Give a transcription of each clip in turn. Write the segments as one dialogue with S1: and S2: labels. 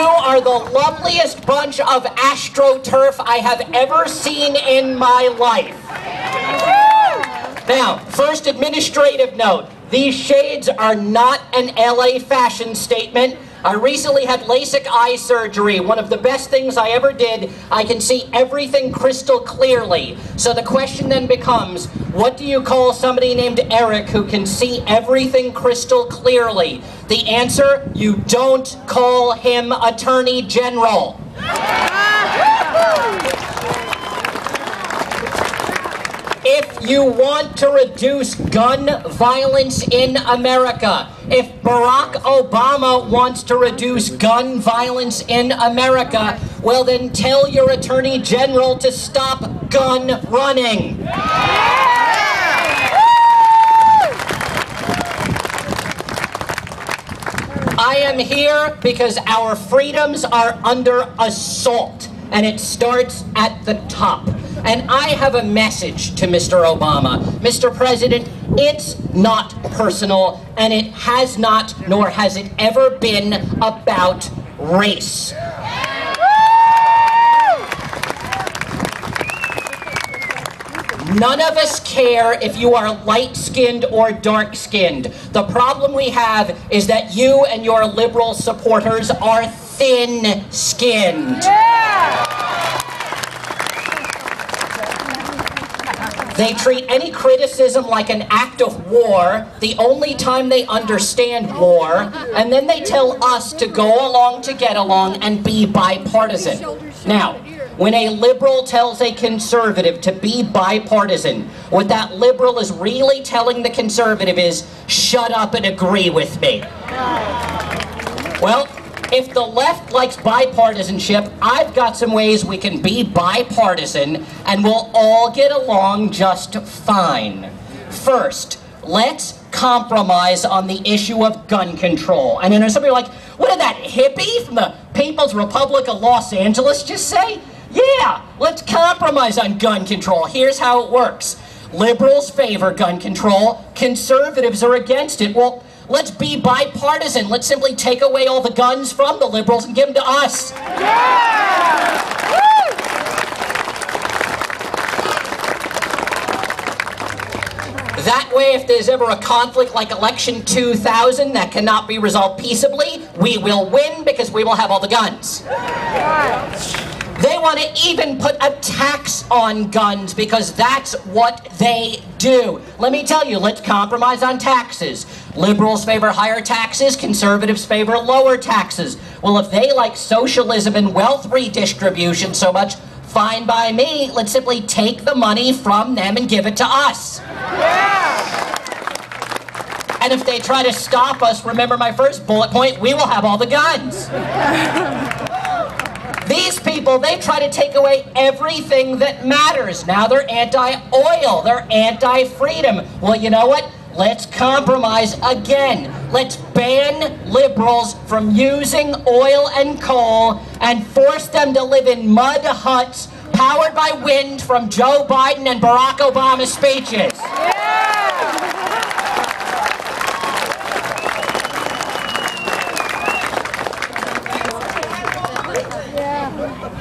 S1: are the loveliest bunch of astroturf I have ever seen in my life. Now, first administrative note. These shades are not an LA fashion statement. I recently had LASIK eye surgery, one of the best things I ever did. I can see everything crystal clearly. So the question then becomes, what do you call somebody named Eric who can see everything crystal clearly? The answer, you don't call him Attorney General. If you want to reduce gun violence in America, if Barack Obama wants to reduce gun violence in America, well then tell your Attorney General to stop gun running. I am here because our freedoms are under assault, and it starts at the top. And I have a message to Mr. Obama. Mr. President, it's not personal, and it has not, nor has it ever been, about race. None of us care if you are light-skinned or dark-skinned. The problem we have is that you and your liberal supporters are thin-skinned. They treat any criticism like an act of war, the only time they understand war, and then they tell us to go along to get along and be bipartisan. Now, when a liberal tells a conservative to be bipartisan, what that liberal is really telling the conservative is, shut up and agree with me. Well, if the left likes bipartisanship, I've got some ways we can be bipartisan and we'll all get along just fine. First, let's compromise on the issue of gun control. And then there's somebody like, what did that hippie from the People's Republic of Los Angeles just say? Yeah, let's compromise on gun control. Here's how it works. Liberals favor gun control, conservatives are against it. Well, let's be bipartisan. Let's simply take away all the guns from the liberals and give them to us. Yeah! Woo! That way, if there's ever a conflict like Election 2000 that cannot be resolved peaceably, we will win because we will have all the guns. Yeah. They want to even put a tax on guns because that's what they do. Let me tell you, let's compromise on taxes. Liberals favor higher taxes, conservatives favor lower taxes. Well, if they like socialism and wealth redistribution so much, fine by me. Let's simply take the money from them and give it to us. Yeah. And if they try to stop us, remember my first bullet point, we will have all the guns. These people, they try to take away everything that matters. Now they're anti-oil, they're anti-freedom. Well, you know what? Let's compromise again. Let's ban liberals from using oil and coal and force them to live in mud huts powered by wind from Joe Biden and Barack Obama's speeches.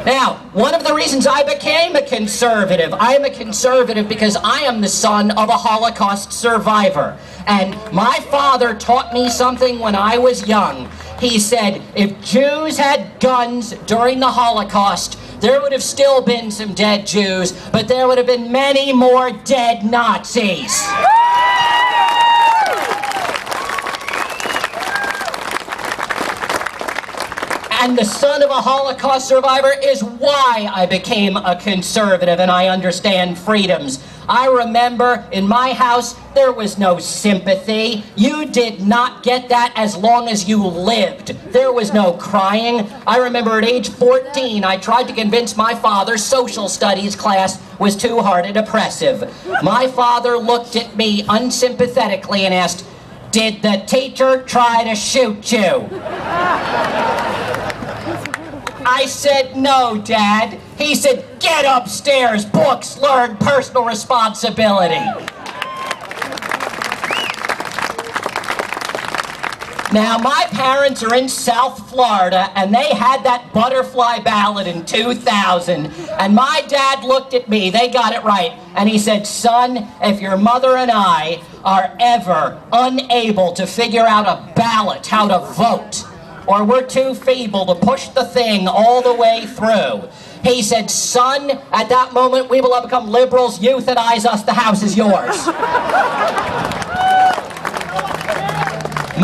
S1: Now, one of the reasons I became a conservative, I am a conservative because I am the son of a Holocaust survivor. And my father taught me something when I was young. He said, if Jews had guns during the Holocaust, there would have still been some dead Jews, but there would have been many more dead Nazis. And the son of a Holocaust survivor is why I became a conservative and I understand freedoms. I remember in my house, there was no sympathy. You did not get that as long as you lived. There was no crying. I remember at age 14, I tried to convince my father social studies class was too hard and oppressive. My father looked at me unsympathetically and asked, "Did the teacher try to shoot you?" I said, "No, Dad." He said, "Get upstairs, books, learn personal responsibility." Now, my parents are in South Florida, and they had that butterfly ballot in 2000. And my dad looked at me, they got it right, and he said, son, if your mother and I are ever unable to figure out a ballot, how to vote, or we're too feeble to push the thing all the way through, he said, son, at that moment we will have become liberals, euthanize us, the house is yours.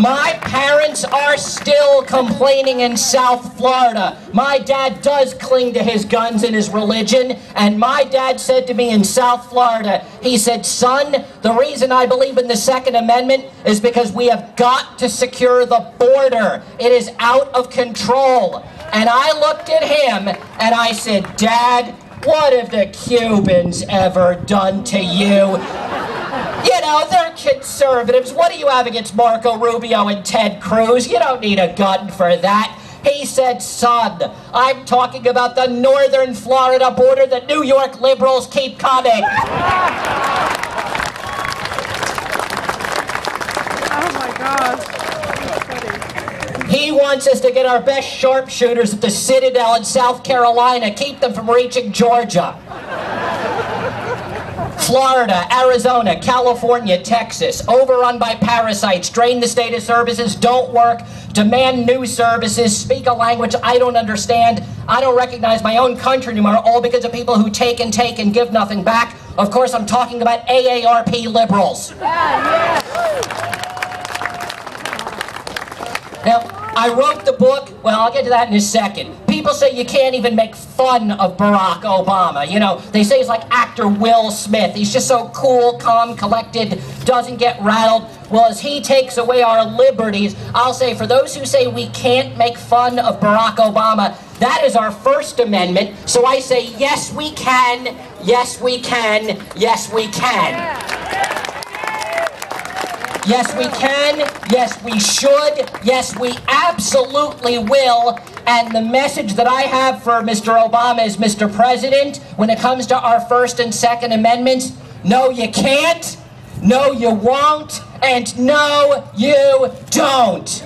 S1: My parents are still complaining in South Florida. My dad does cling to his guns and his religion, and my dad said to me in South Florida, he said, son, the reason I believe in the Second Amendment is because we have got to secure the border. It is out of control. And I looked at him and I said, Dad, what have the Cubans ever done to you? You know, they're conservatives. What do you have against Marco Rubio and Ted Cruz? You don't need a gun for that. He said, son, I'm talking about the northern Florida border that New York liberals keep coming.
S2: Oh my gosh.
S1: He wants us to get our best sharpshooters at the Citadel in South Carolina, keep them from reaching Georgia. Florida, Arizona, California, Texas, overrun by parasites, drain the state of services, don't work, demand new services, speak a language I don't understand, I don't recognize my own country anymore, all because of people who take and give nothing back. Of course, I'm talking about AARP liberals. Now, I wrote the book, well, I'll get to that in a second. People say you can't even make fun of Barack Obama. You know, they say he's like actor Will Smith. He's just so cool, calm, collected, doesn't get rattled. Well, as he takes away our liberties, I'll say for those who say we can't make fun of Barack Obama, that is our First Amendment. So I say, yes, we can, yes, we can, yes, we can. Yes, we can. Yes, we should. Yes, we absolutely will. And the message that I have for Mr. Obama is, Mr. President, when it comes to our First and Second Amendments, no, you can't, no, you won't, and no, you don't.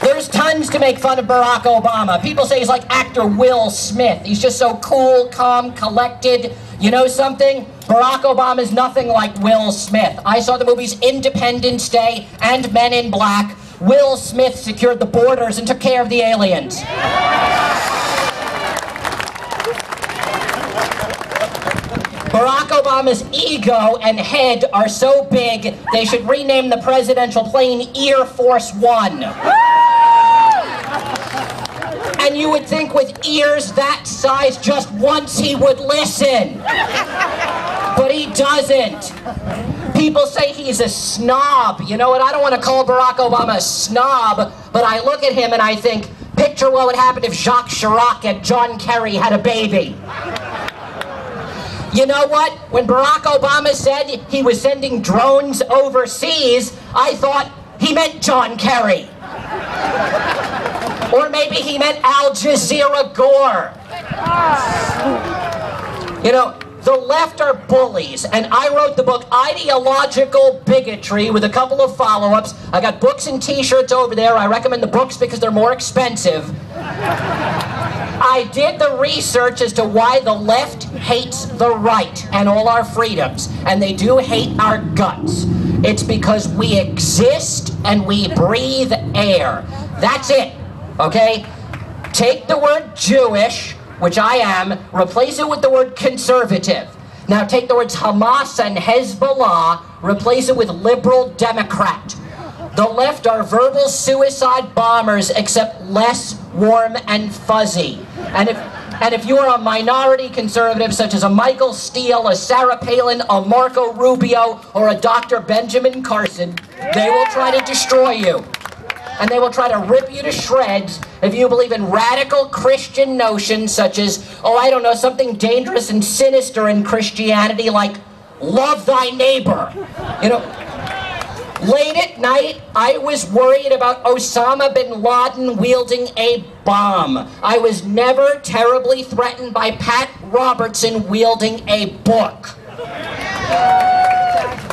S1: There's tons to make fun of Barack Obama. People say he's like actor Will Smith. He's just so cool, calm, collected. You know something? Barack Obama is nothing like Will Smith. I saw the movies Independence Day and Men in Black. Will Smith secured the borders and took care of the aliens. Barack Obama's ego and head are so big, they should rename the presidential plane Air Force One. And you would think with ears that size, just once he would listen. But he doesn't. People say he's a snob. You know what? I don't want to call Barack Obama a snob, but I look at him and I think, picture what would happen if Jacques Chirac and John Kerry had a baby. You know what? When Barack Obama said he was sending drones overseas, I thought he meant John Kerry. Or maybe he meant Al Jazeera Gore. You know, the left are bullies, and I wrote the book Ideological Bigotry with a couple of follow-ups. I got books and t-shirts over there. I recommend the books because they're more expensive. I did the research as to why the left hates the right and all our freedoms, and they do hate our guts. It's because we exist and we breathe air. That's it, okay? Take the word Jewish, which I am, replace it with the word conservative. Now take the words Hamas and Hezbollah, replace it with liberal Democrat. The left are verbal suicide bombers, except less warm and fuzzy. And if you're a minority conservative, such as a Michael Steele, a Sarah Palin, a Marco Rubio, or a Dr. Benjamin Carson, they will try to destroy you. And they will try to rip you to shreds if you believe in radical Christian notions such as, oh, I don't know, something dangerous and sinister in Christianity like love thy neighbor. You know, late at night, I was worried about Osama bin Laden wielding a bomb. I was never terribly threatened by Pat Robertson wielding a book.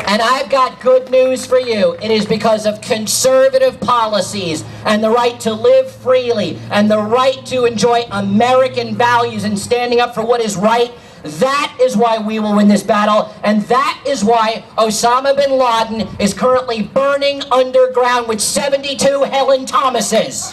S1: And I've got good news for you. It is because of conservative policies and the right to live freely and the right to enjoy American values and standing up for what is right. That is why we will win this battle, and that is why Osama bin Laden is currently burning underground with 72 Helen Thomases.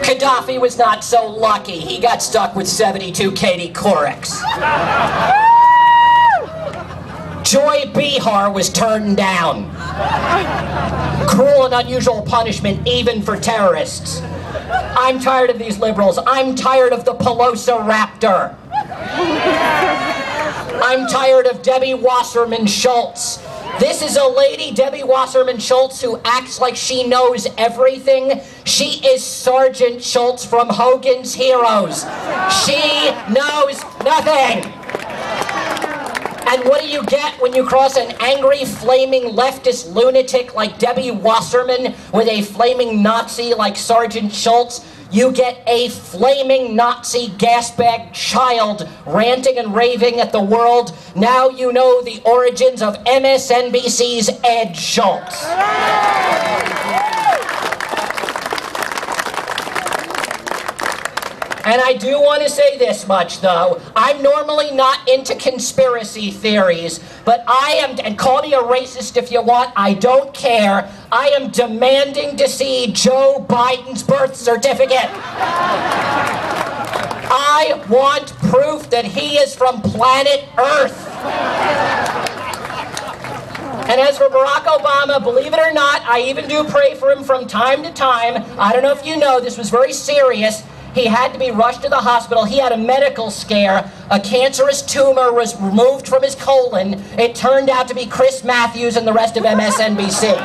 S1: Gaddafi was not so lucky. He got stuck with 72 Katie Courics. Joy Behar was turned down. Cruel and unusual punishment, even for terrorists. I'm tired of these liberals. I'm tired of the Pelosi Raptor. I'm tired of Debbie Wasserman Schultz. This is a lady, Debbie Wasserman Schultz, who acts like she knows everything. She is Sergeant Schultz from Hogan's Heroes. She knows nothing. And what do you get when you cross an angry, flaming leftist lunatic like Debbie Wasserman with a flaming Nazi like Sergeant Schultz? You get a flaming Nazi gasbag child ranting and raving at the world. Now you know the origins of MSNBC's Ed Schultz. And I do want to say this much, though. I'm normally not into conspiracy theories, but I am, and call me a racist if you want, I don't care. I am demanding to see Joe Biden's birth certificate. I want proof that he is from planet Earth. And as for Barack Obama, believe it or not, I even do pray for him from time to time. I don't know if you know, this was very serious. He had to be rushed to the hospital. He had a medical scare. A cancerous tumor was removed from his colon. It turned out to be Chris Matthews and the rest of MSNBC.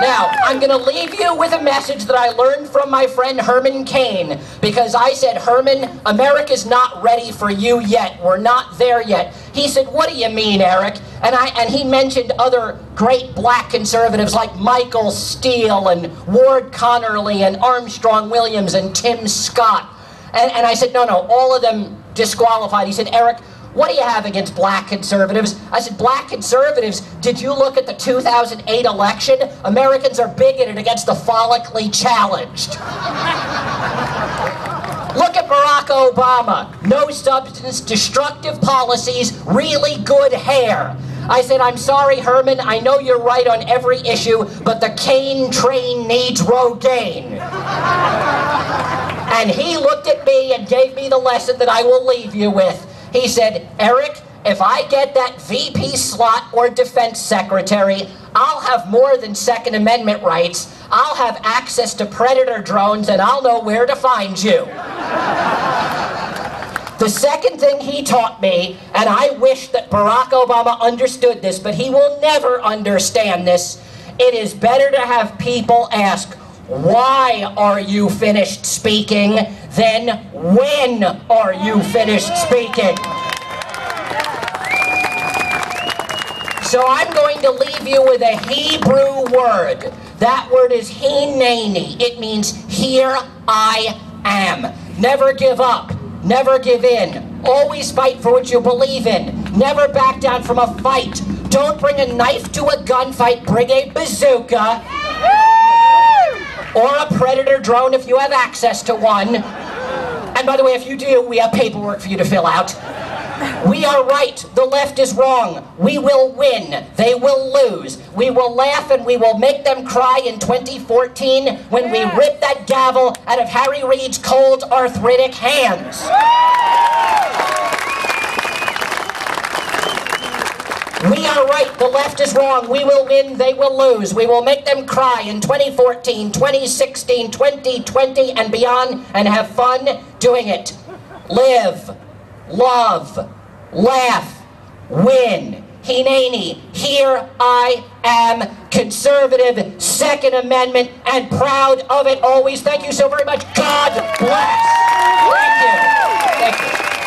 S1: Now, I'm going to leave you with a message that I learned from my friend Herman Cain, because I said, Herman, America's not ready for you yet. We're not there yet. He said, what do you mean, Eric? And he mentioned other great black conservatives like Michael Steele and Ward Connerly and Armstrong Williams and Tim Scott. And I said, no, all of them disqualified. He said, Eric, what do you have against black conservatives? I said, black conservatives, did you look at the 2008 election? Americans are bigoted against the follically challenged. Look at Barack Obama. No substance, destructive policies, really good hair. I said, I'm sorry, Herman, I know you're right on every issue, but the cane train needs Rogaine. And he looked at me and gave me the lesson that I will leave you with. He said, Eric, if I get that VP slot or defense secretary, I'll have more than Second Amendment rights. I'll have access to Predator drones, and I'll know where to find you. The second thing he taught me, and I wish that Barack Obama understood this, but he will never understand this, it is better to have people ask, why are you finished speaking, than when are you finished speaking? So I'm going to leave you with a Hebrew word. That word is hineni. It means here I am. Never give up. Never give in. Always fight for what you believe in. Never back down from a fight. Don't bring a knife to a gunfight. Bring a bazooka. Or a Predator drone if you have access to one. And by the way, if you do, we have paperwork for you to fill out. We are right. The left is wrong. We will win. They will lose. We will laugh and we will make them cry in 2014 when we rip that gavel out of Harry Reid's cold, arthritic hands. We are right. The left is wrong. We will win. They will lose. We will make them cry in 2014, 2016, 2020, and beyond, and have fun doing it. Live. Love, laugh, win. Hineni, here I am, conservative, Second Amendment, and proud of it always. Thank you so very much. God bless. Thank you. Thank you.